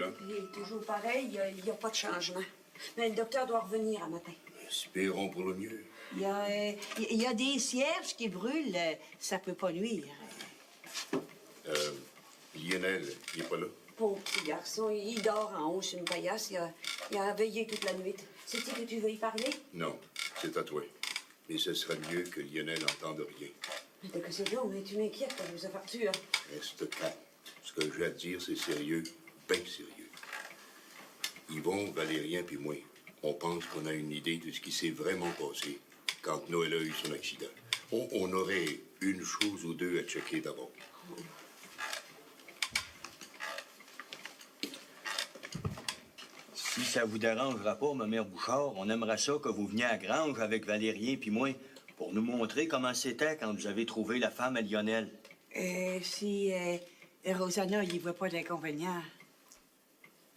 Rosanna? Il est toujours pareil, il n'y a pas de changement. Mais le docteur doit revenir à matin. Espérons pour le mieux. Il y a des cierges qui brûlent, ça peut pas nuire. Lionel, il n'est pas là? Pauvre petit garçon, il dort en haut sur une paillasse. Il a veillé toute la nuit. C'est-tu que tu veux y parler? Non, c'est à toi. Mais ce serait mieux que Lionel n'entende rien. Mais de que c'est donc, mais tu m'inquiètes, Joseph Arthur. Reste calme. Ce que j'ai à te dire, c'est sérieux, bien sérieux. Yvon, Valérien puis moi, on pense qu'on a une idée de ce qui s'est vraiment passé quand Noël a eu son accident. On aurait une chose ou deux à checker d'abord. Si ça vous dérangera pas, ma mère Bouchard, on aimerait ça que vous veniez à Grange avec Valérien puis moi pour nous montrer comment c'était quand vous avez trouvé la femme à Lionel. Si Rosanna, il voit pas d'inconvénient.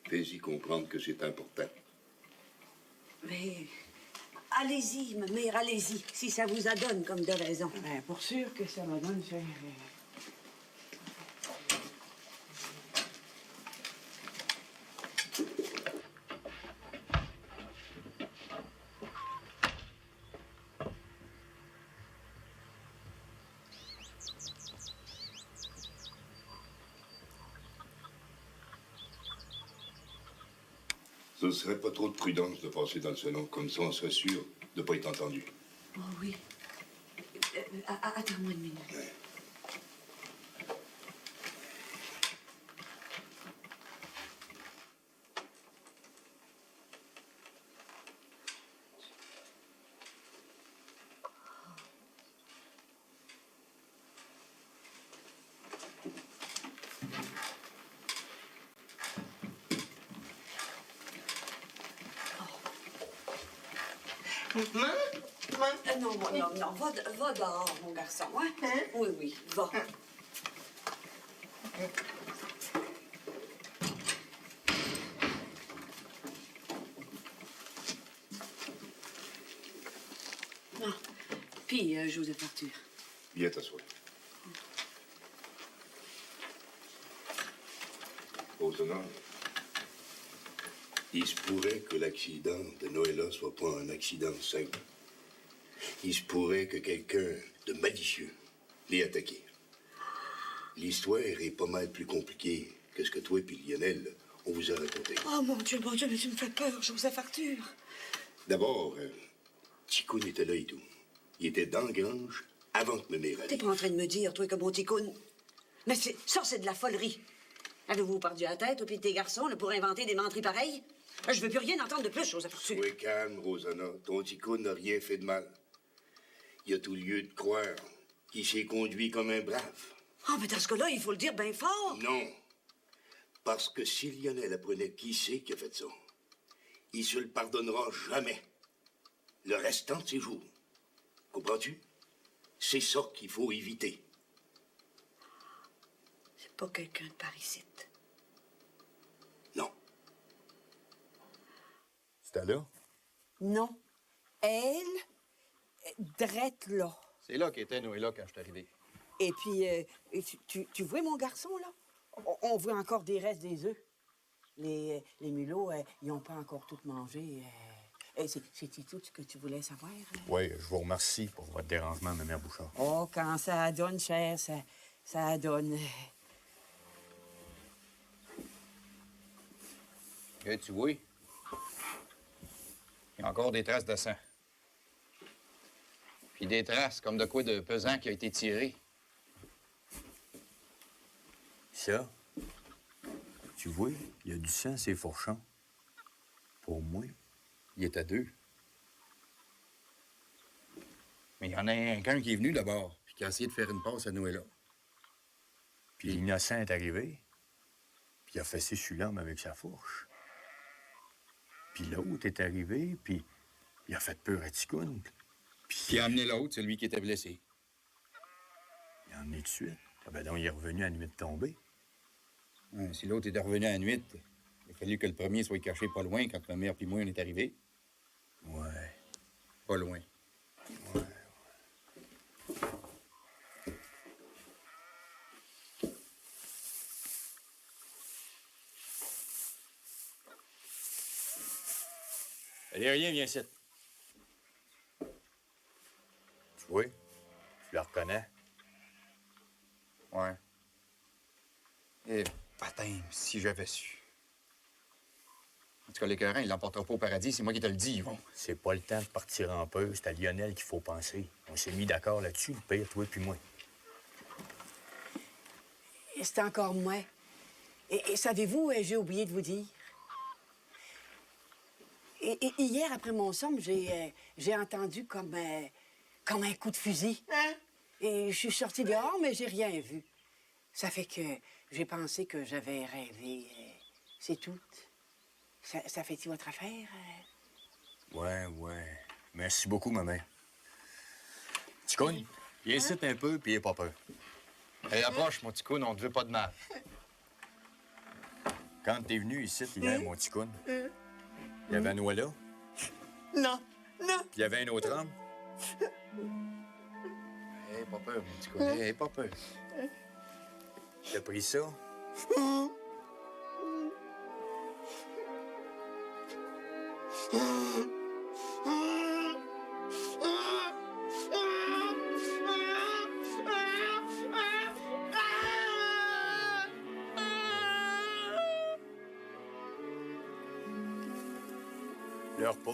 Fais-y comprendre que c'est important. Mais allez-y, ma mère, allez-y, si ça vous adonne comme de raison. Ben, pour sûr que ça m'adonne, ça. Ce serait pas trop de prudence de passer dans le salon, comme ça on serait sûr de pas être entendu. Oh oui. Attends-moi une minute. Ouais. Non, va dehors, mon garçon, hein? Oui, va. Non. Puis, Joseph Arthur. Viens t'asseoir. Rosanna, il se pourrait que l'accident de Noëlla soit pas un accident simple. Il se pourrait que quelqu'un de malicieux l'ait attaqué. L'histoire est pas mal plus compliquée que ce que toi et Lionel, on vous a raconté. Oh, mon Dieu, mais tu me fais peur, Joseph Arthur. D'abord, Ticoun était là et tout. Il était dans la grange avant que ma mère T'es arrive. pas en train de me dire, toi, que mon ticoun... Mais c'est de la folerie. Avez-vous perdu la tête, toi, puis tes garçons, là, pour inventer des menteries pareilles? Je veux plus rien entendre de plus, Joseph Arthur. Sois calme, Rosanna. Ton Ticoun n'a rien fait de mal. Il y a tout lieu de croire qu'il s'est conduit comme un brave. Ah, mais dans ce cas-là, il faut le dire bien fort. Non. Parce que si Lionel apprenait qui c'est qui a fait ça, il se le pardonnera jamais. Le restant de ses jours. Comprends-tu? C'est ça qu'il faut éviter. C'est pas quelqu'un de par ici. Non. C'était là? Non. Elle, drette là. C'est là qu'était Noëlla quand je suis arrivé. Et puis, tu vois mon garçon, là? On voit encore des restes des œufs. Les mulots, ils n'ont pas encore tout mangé. C'est tout ce que tu voulais savoir? Oui, je vous remercie pour votre dérangement, ma mère Bouchard. Oh, quand ça donne, cher, ça donne. Et tu vois, il y a encore des traces de sang. Puis des traces comme de quoi de pesant qui a été tiré. Ça, tu vois, il y a du sang, ces fourchons. Pour moi, Il était deux. Mais il y en a qu'un qui est venu d'abord, puis qui a essayé de faire une passe à Noëlla. puis l'innocent est arrivé, puis il a fessé sur l'homme avec sa fourche. Puis l'autre est arrivé, puis il a fait peur à Ticoun. Puis il a amené l'autre, celui qui était blessé. Il a emmené tout de suite. Ah ben donc, il est revenu à la nuit de tomber. Ouais, si l'autre était revenu à la nuit, il a fallu que le premier soit caché pas loin quand ma mère puis moi, on est arrivés. Ouais. Pas loin. Ouais. Valérien, viens ici. Tu vois? Tu la reconnais? Ouais. Eh, patin, si j'avais su. En tout cas, l'écœurant, il l'emportera pas au paradis, c'est moi qui te le dis, Yvon. C'est pas le temps de partir en peu. C'est à Lionel qu'il faut penser. On s'est mis d'accord là-dessus, le pire, toi puis moi. Et c'est encore moi. Et savez-vous, j'ai oublié de vous dire. Et hier, après mon somme, j'ai entendu comme un coup de fusil. Hein? Et je suis sortie dehors, mais j'ai rien vu. Ça fait que j'ai pensé que j'avais rêvé. C'est tout. Ça fait-tu votre affaire? Ouais. Merci beaucoup, ma mère. Ticoune, viens ici un peu, puis n'aie pas peur. Hey, approche, mon petit coune, on te veut pas de mal. Quand t'es venu ici, hier, mon ticoune, il y avait un oie là, Non. puis il y avait un autre homme. Hey, pas peur, mon petit coune, hey, pas peur. T'as pris ça? Pleure pas.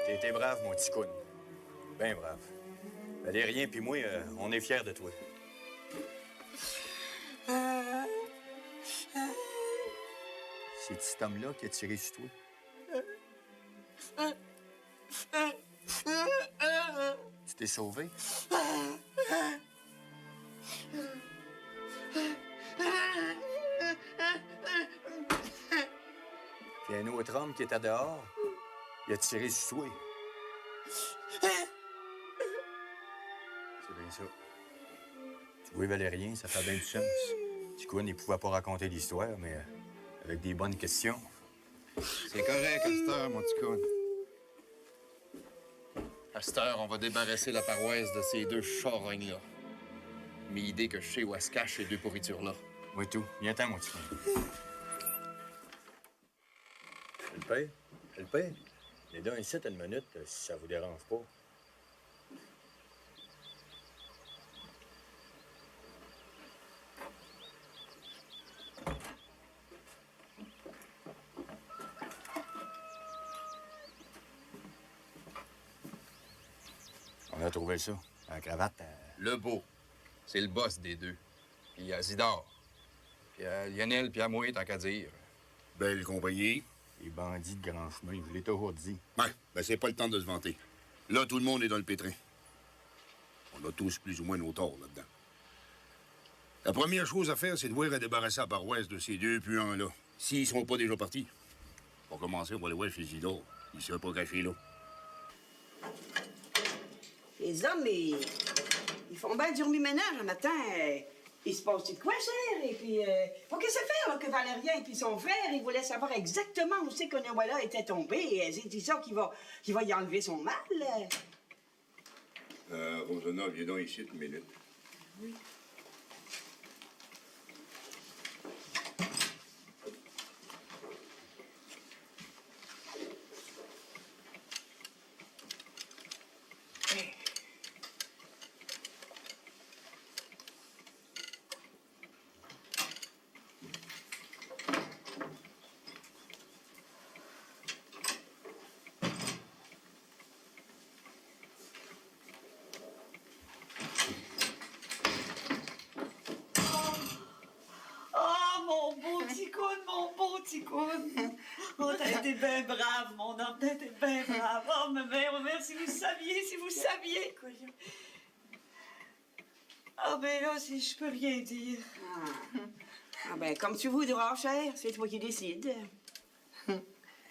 T'as été brave, mon ticoune. Ben brave. Valérien puis moi, on est fiers de toi. C'est cet homme-là qui a tiré sur toi? Tu t'es sauvé? Puis un autre homme qui était dehors, il a tiré sur toi. C'est bien ça. Tu vois, Valérien, ça fait bien du sens. Ticoune, il pouvait pas raconter l'histoire, mais avec des bonnes questions. C'est correct, à cette heure, mon petit coune. À cette heure, on va débarrasser la paroisse de ces deux charognes-là. Mais idée que je sais où elles se cachent, ces deux pourritures-là. Oui, tout. Viens-t'en, mon ticoune. Je le paye? Je le paye? Les deux ici, une minute, si ça vous dérange pas. On a trouvé ça. La cravate. Le beau, c'est le boss des deux. Puis il y a Zidore. Puis Lionel, puis à moi, tant qu'à dire. Belle compagnie. Les bandits de grand chemin, je vous l'ai toujours dit. Ouais, ben c'est pas le temps de se vanter. Là, tout le monde est dans le pétrin. On a tous plus ou moins nos torts là-dedans. La première chose à faire, c'est de voir à débarrasser la paroisse de ces deux puants-là. S'ils sont pas déjà partis. Pour commencer, on va aller voir chez Isidore. Il serait pas caché là. Les hommes, ils font bien du remue-ménage un matin. Il se passe de quoi, cher? Et puis, faut que ça fait là, que Valérien et puis son frère, ils voulaient savoir exactement où c'est qu'Onewalla était tombé. C'est ça qui va y enlever son mal. Rosanna, viens donc ici une minute. Oui. Oh, t'as été bien brave, mon homme, t'as été bien brave. Oh, ma mère, si vous saviez. Ah, ben là, si je peux rien dire. Ah ben, comme tu voudras, cher, c'est toi qui décides.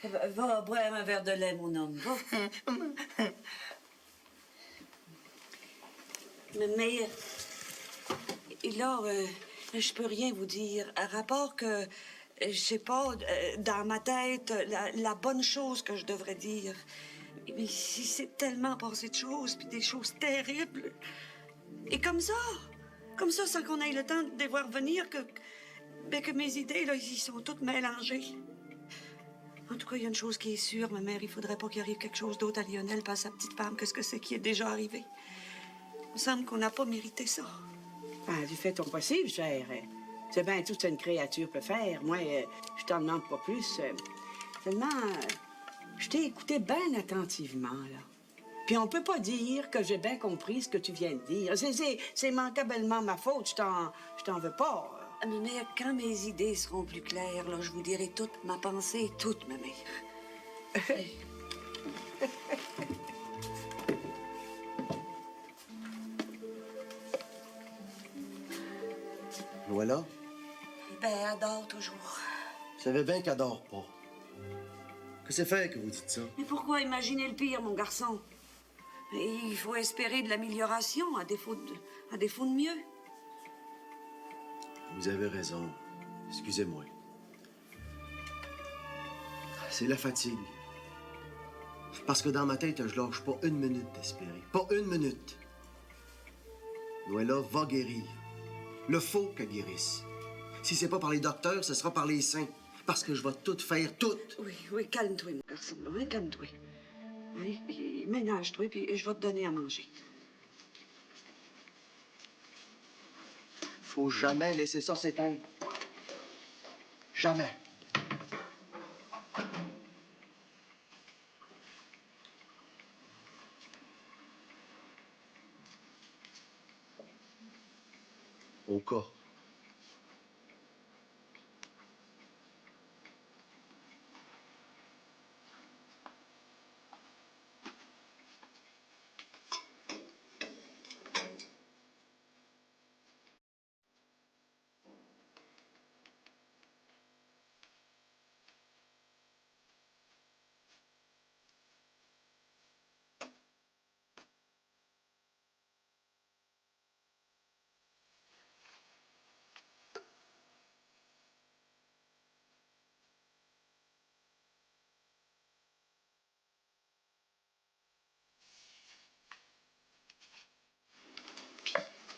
Va boire un verre de lait, mon homme, va. Ma mère, et là, je peux rien vous dire. À rapport que, je sais pas, dans ma tête, la bonne chose que je devrais dire. Mais si c'est tellement passé de choses, puis des choses terribles. Et comme ça, sans qu'on ait le temps de les voir venir, que mes idées, là, ils sont toutes mélangées. En tout cas, il y a une chose qui est sûre, ma mère, il faudrait pas qu'il arrive quelque chose d'autre à Lionel pas à sa petite femme que ce que c'est qui est déjà arrivé. Il me semble qu'on n'a pas mérité ça. Ah, tu fais ton possible, chère. C'est bien tout ce qu'une créature peut faire. Moi, je t'en demande pas plus. Seulement, je t'ai écouté bien attentivement, là. Puis on peut pas dire que j'ai bien compris ce que tu viens de dire. C'est manquablement ma faute. Je t'en veux pas. Ma mère, quand mes idées seront plus claires, là, je vous dirai toute ma pensée, toute, ma mère. Noëlla, Ben, adore toujours. je savais bien qu'elle dort pas. Que c'est fait que vous dites ça? Mais pourquoi imaginer le pire, mon garçon? Et il faut espérer de l'amélioration, à défaut de mieux. Vous avez raison. Excusez-moi. C'est la fatigue. Parce que dans ma tête, je lâche pas une minute d'espérer. Pas une minute. Noëlla va guérir. Le faut qu'elle guérisse. Si c'est pas par les docteurs, ce sera par les saints. Parce que je vais tout faire, tout. Oui, calme-toi, mon garçon. Oui, calme-toi. Oui, ménage-toi, puis je vais te donner à manger. Faut jamais laisser ça s'éteindre. Jamais. Au cas.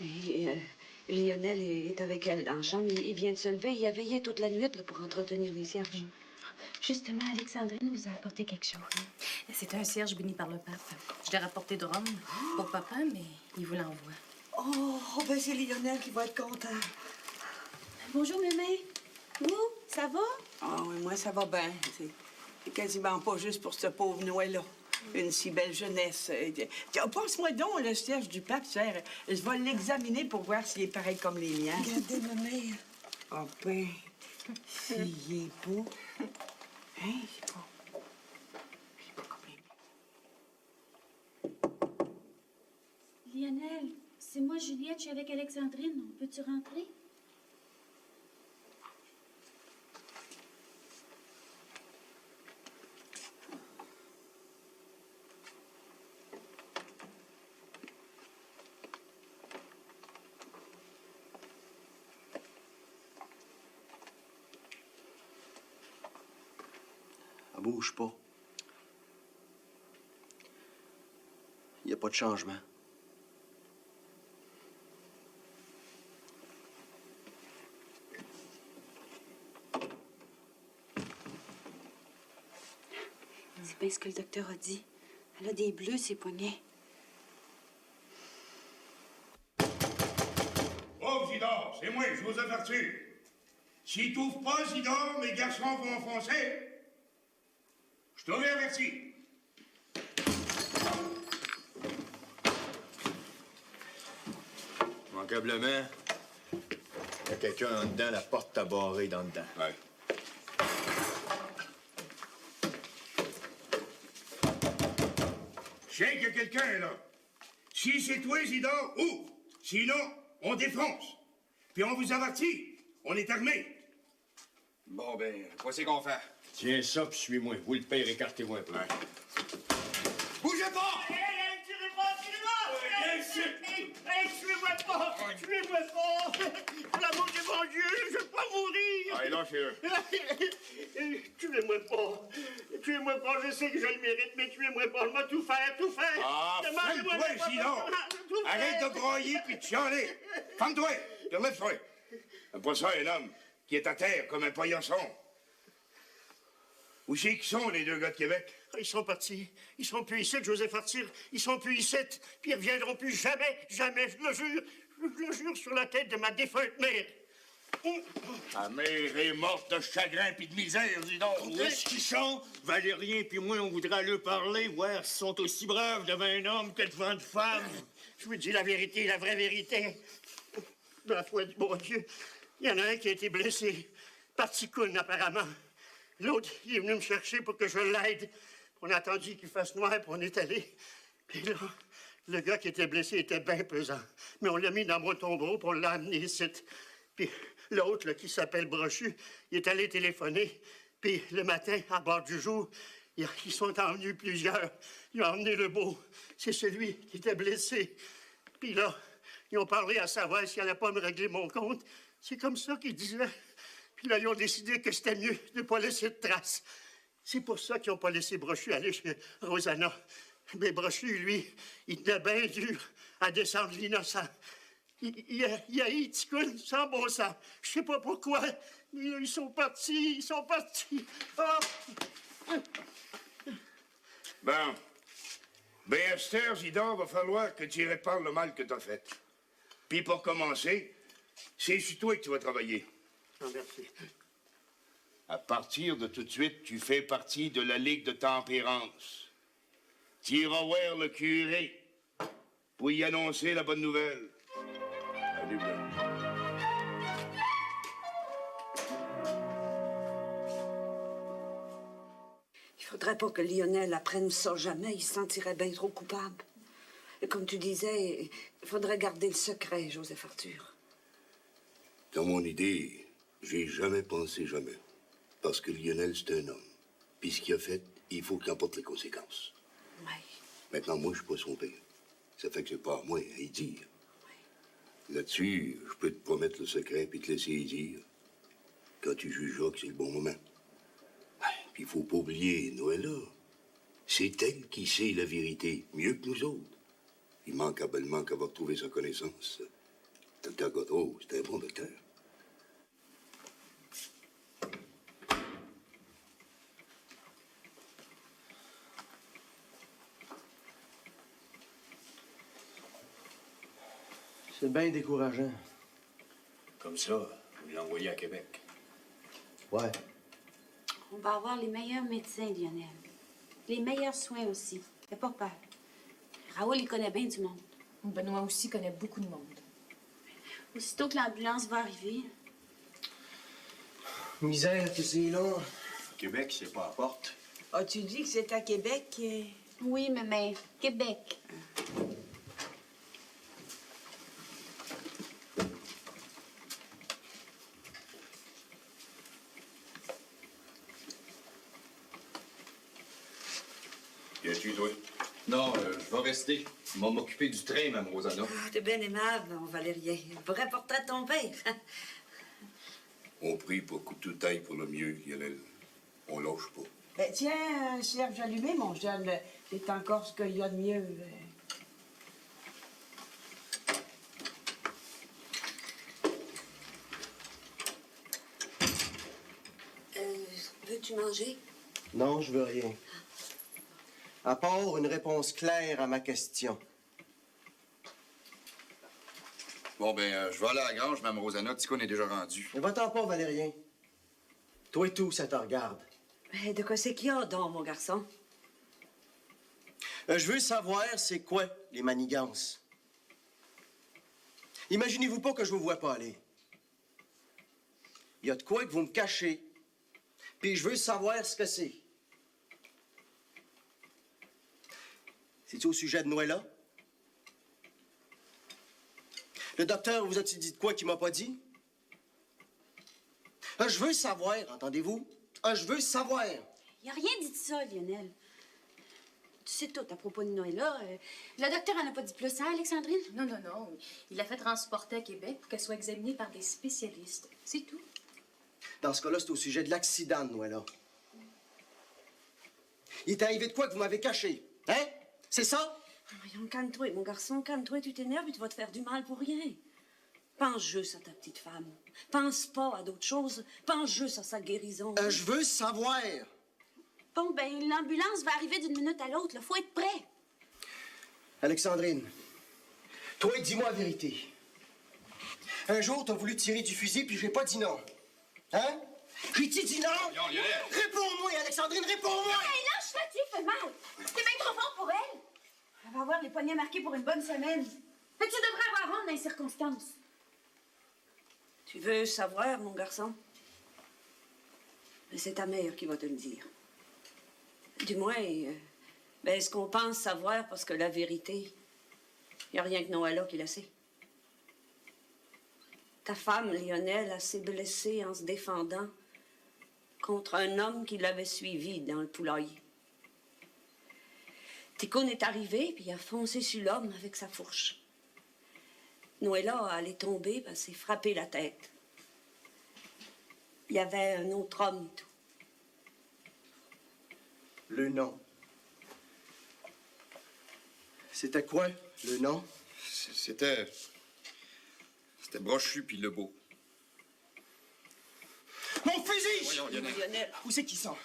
Et Lionel est avec elle dans la chambre. Il vient de se lever. Il a veillé toute la nuit là, pour entretenir les cierges. Justement, Alexandrine vous a apporté quelque chose. C'est un cierge béni par le pape. Je l'ai rapporté de Rome pour papa, mais il vous l'envoie. Oh, ben c'est Lionel qui va être content. Bonjour, mémé. Vous, ça va? Ah oui, moi, ça va bien. C'est quasiment pas juste pour ce pauvre Noël-là. Une si belle jeunesse. Tiens, passe-moi donc le siège du pape, chère. Je vais l'examiner pour voir s'il est pareil comme les miens. Regardez, ma mère. Ah ben, s'il est beau. Hein, c'est pas... C'est pas comme les miens. Lionel, c'est moi, Juliette. Je suis avec Alexandrine. Peux-tu rentrer? Elle bouge pas. Il n'y a pas de changement. C'est bien ce que le docteur a dit. Elle a des bleus, ses poignets. Oh, Zidore, c'est moi, je vous avertis. Si t'ouvres pas, Zidore, mes garçons vont enfoncer. Je t'aurais averti. Immanquablement, il y a quelqu'un en dedans, la porte t'a barré dans dedans. Ouais. Je sais qu'il y a quelqu'un, là. Si c'est toi, Zidore, ouvre. Sinon, on défonce. Puis on vous avertit. On est armés. Bon, ben, voici qu'on fait. Tiens ça, puis suis-moi. Vous, le père, écartez-moi un peu. Ouais. Bougez pas! Tuez-moi pas! Tuez-moi pas! Pour l'amour de mon Dieu, je veux pas mourir! Allez, lâchez-le. Tuez-moi pas! Tuez-moi pas, je sais que je le mérite, mais tuez-moi pas, je vais tout faire, tout faire! Ah, Demandez-moi ferme-toi, pas, Zidore. tout faire. Arrête de broyer puis de chialer. Ferme-toi. Relève-toi. Pas ça, un homme qui est à terre comme un paillasson. Où c'est qu'ils sont, les deux gars de Québec? Ils sont partis. Ils sont plus ici, Joseph Arthur. Ils sont plus ici. Puis ils reviendront plus jamais, jamais, je le jure. Je le jure sur la tête de ma défunte mère. Ta mère est morte de chagrin puis de misère, dis donc. Où est-ce qu'ils sont? Valérien puis moi, on voudra leur parler, voir s'ils sont aussi braves devant un homme que devant une femme. Je vous dis la vérité, la vraie vérité. De la foi du bon Dieu, il y en a un qui a été blessé. Parti coune, apparemment. L'autre, il est venu me chercher pour que je l'aide. On a attendu qu'il fasse noir, puis on est allé. Puis là, le gars qui était blessé était bien pesant. Mais on l'a mis dans mon tombeau, puis on l'a amené ici. Puis l'autre, là, qui s'appelle Brochu, il est allé téléphoner. Puis le matin, à bord du jour, ils sont emmenés plusieurs. Ils ont emmené le beau. C'est celui qui était blessé. Puis là, ils ont parlé à savoir s'il n'allait pas me régler mon compte. C'est comme ça qu'ils disaient. Puis là, ils ont décidé que c'était mieux de ne pas laisser de traces. C'est pour ça qu'ils n'ont pas laissé Brochu aller chez Rosanna. Mais Brochu, lui, il tenait bien dur à descendre l'innocent. Il a eu Ticoune sans bon sens. Je sais pas pourquoi, mais là, ils sont partis. Oh! Bon. Ben, Esther, Zidore, va falloir que tu répares le mal que t'as fait. Puis pour commencer, c'est sur toi que tu vas travailler. Oh, merci. À partir de tout de suite, tu fais partie de la Ligue de tempérance. Tu iras voir le curé pour y annoncer la bonne nouvelle. Allez, là. Il faudrait pas que Lionel apprenne ça jamais. Il se sentirait bien trop coupable. Et comme tu disais, il faudrait garder le secret, Joseph Arthur. Dans mon idée, j'ai jamais pensé jamais. Parce que Lionel, c'est un homme. Puis ce qu'il a fait, il faut qu'il en porte les conséquences. Oui. Maintenant, moi, je suis pas son père. Ça fait que c'est pas à moi à y dire. Là-dessus, je peux te promettre le secret puis te laisser y dire quand tu jugeras que c'est le bon moment. Puis il faut pas oublier, Noëlla, c'est elle qui sait la vérité, mieux que nous autres. Il manque à avoir trouvé sa connaissance. Docteur Godreau, c'est un bon docteur. C'est bien décourageant. Comme ça, vous l'envoyez à Québec. Ouais. On va avoir les meilleurs médecins, Lionel. Les meilleurs soins aussi. Fais pas peur. Raoul, il connaît bien du monde. Benoît aussi connaît beaucoup de monde. Aussitôt que l'ambulance va arriver. Misère que c'est long. Québec, c'est pas à porte. As-tu dit que c'est à Québec? Oui, mais Québec. Viens-tu, toi? Non, je vais rester. Ils vont m'occuper du train, Mme Rosanna. Ah, t'es bien aimable, mon Valérien. Vrai portrait de ton père. On prie pour que tout aille pour le mieux, Lionel. On lâche pas. Ben, tiens, Serge allumé, mon jeune. C'est encore ce qu'il y a de mieux. Veux-tu manger? Non, je veux rien. À part une réponse claire à ma question. Bon, ben, je vais aller à la grange, Mme Rosanna. Ticoune est déjà rendu. Mais va-t'en pas, Valérien. Toi et tout, ça te regarde. De quoi c'est qu'il y a, donc, mon garçon? Je veux savoir c'est quoi les manigances. Imaginez-vous pas que je vous vois pas aller. Il y a de quoi que vous me cachez. Puis je veux savoir ce que c'est. C'est-tu au sujet de Noëlla? Le docteur vous a-t-il dit de quoi qu'il m'a pas dit? Je veux savoir, entendez-vous? Je veux savoir. Il a rien dit de ça, Lionel. Tu sais tout à propos de Noëlla. Le docteur en a pas dit plus, hein, Alexandrine? Non. Il l'a fait transporter à Québec pour qu'elle soit examinée par des spécialistes. C'est tout. Dans ce cas-là, c'est au sujet de l'accident de Noëlla. Il est arrivé de quoi que vous m'avez caché? Hein? C'est ça? Voyons, calme-toi, mon garçon, calme-toi, tu t'énerves et tu vas te faire du mal pour rien. Pense juste à ta petite femme. Pense pas à d'autres choses. Pense juste à sa guérison. Je veux savoir. Bon, ben, l'ambulance va arriver d'une minute à l'autre. Il faut être prêt. Alexandrine, toi, dis-moi la vérité. Un jour, t'as voulu tirer du fusil, puis j'ai pas dit non. Hein? J'ai dit non! Réponds-moi, Alexandrine, réponds-moi! Hey, lâche-la, tu fais mal. C'est bien trop fort pour elle. Elle va avoir les poignets marqués pour une bonne semaine. Mais tu devrais avoir honte dans les circonstances. Tu veux savoir, mon garçon? Mais c'est ta mère qui va te le dire. Du moins, ben, ce qu'on pense savoir, parce que la vérité, il n'y a rien que Noëlla qui la sait. Ta femme, Lionel, a s'est blessée en se défendant contre un homme qui l'avait suivi dans le poulailler. Ticoun est arrivé, puis il a foncé sur l'homme avec sa fourche. Noëlla, elle est tombée, puis elle s'est frappée la tête. Il y avait un autre homme et tout. Le nom. C'était quoi, le nom? C'était Brochu puis Lebeau. Mon fusil! Voyons, Lionel. Où c'est qu'ils sont?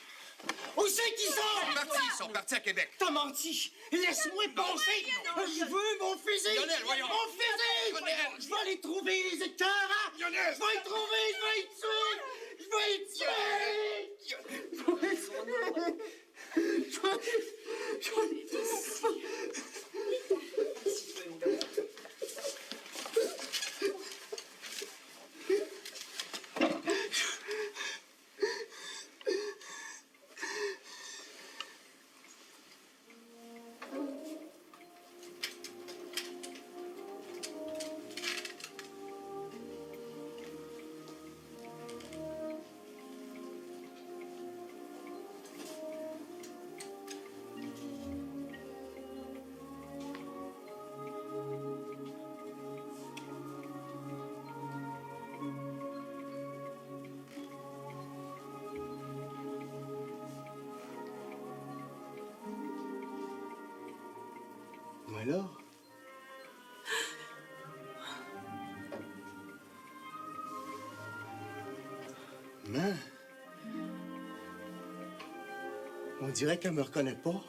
Où c'est qu'ils sont? Ils sont partis à Québec. T'as menti! Laisse-moi passer! Je veux mon fusil! Lionel, voyons. Mon fusil! Lionel. Je vais les trouver, les écœurants! Lionel. Je vais les trouver, je vais les tuer! Je vais les tuer! Je vais les tuer! Je vais les tuer! Alors? Man. On dirait qu'elle me reconnaît pas.